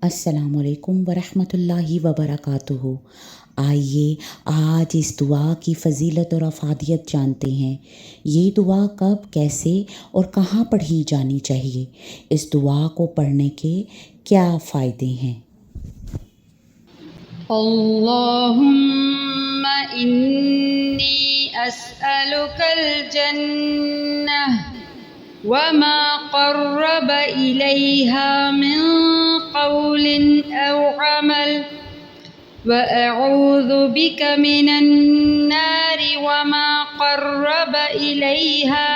السلام علیکم ورحمۃ اللہ وبرکاتہ۔ آئیے آج اس دعا کی فضیلت اور افادیت جانتے ہیں۔ یہ دعا کب، کیسے اور کہاں پڑھی جانی چاہیے؟ اس دعا کو پڑھنے کے کیا فائدے ہیں؟ اللہم انی اسألک الجنہ وما قرب الیہا من قول او عمل وأعوذ بک من النار وما قرب الیہا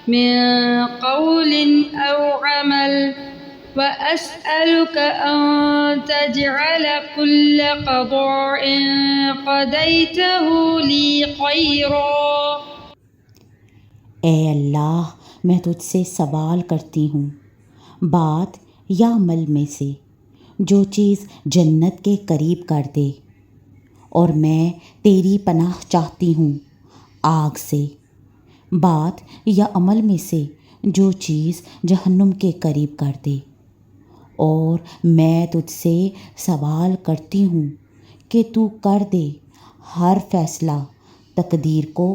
من قول او عمل وأسألك أن تجعل كل قضاء قضيته لي خيرا۔ اے اللہ، میں تجھ سے سوال کرتی ہوں بات یا عمل میں سے جو چیز جنت کے قریب کر دے، اور میں تیری پناہ چاہتی ہوں آگ سے۔ بات یا عمل میں سے جو چیز جہنم کے قریب کر دے، اور میں تجھ سے سوال کرتی ہوں کہ تو کر دے ہر فیصلہ تقدیر کو۔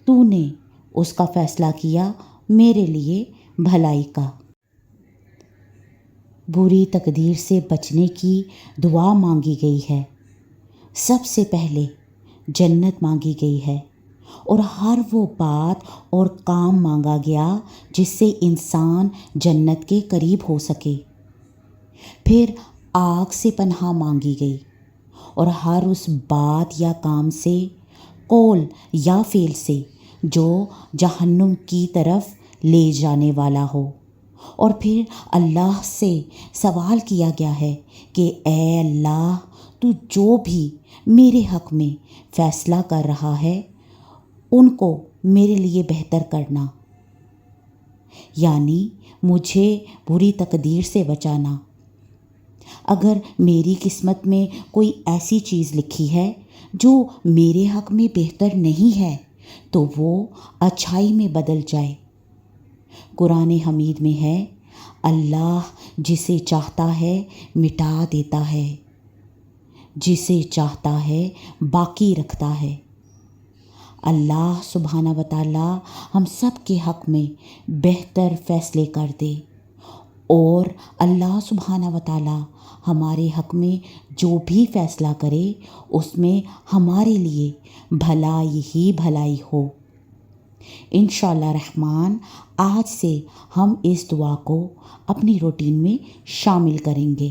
تو نے اس کا فیصلہ کیا میرے لیے بھلائی کا۔ بری تقدیر سے بچنے کی دعا مانگی گئی ہے۔ سب سے پہلے جنت مانگی گئی ہے، اور ہر وہ بات اور کام مانگا گیا جس سے انسان جنت کے قریب ہو سکے۔ پھر آگ سے پناہ مانگی گئی، اور ہر اس بات یا کام سے، قول یا فعل سے جو جہنم کی طرف لے جانے والا ہو۔ اور پھر اللہ سے سوال کیا گیا ہے کہ اے اللہ، تو جو بھی میرے حق میں فیصلہ کر رہا ہے ان کو میرے لیے بہتر کرنا، یعنی مجھے بری تقدیر سے بچانا۔ اگر میری قسمت میں کوئی ایسی چیز لکھی ہے جو میرے حق میں بہتر نہیں ہے تو وہ اچھائی میں بدل جائے۔ قرآن حمید میں ہے، اللہ جسے چاہتا ہے مٹا دیتا ہے، جسے چاہتا ہے باقی رکھتا ہے۔ اللہ سبحانہ و تعالی ہم سب کے حق میں بہتر فیصلے کر دے، اور اللہ سبحانہ و تعالی ہمارے حق میں جو بھی فیصلہ کرے اس میں ہمارے لیے بھلائی ہی بھلائی ہو۔ انشاءاللہ رحمان آج سے ہم اس دعا کو اپنی روٹین میں شامل کریں گے۔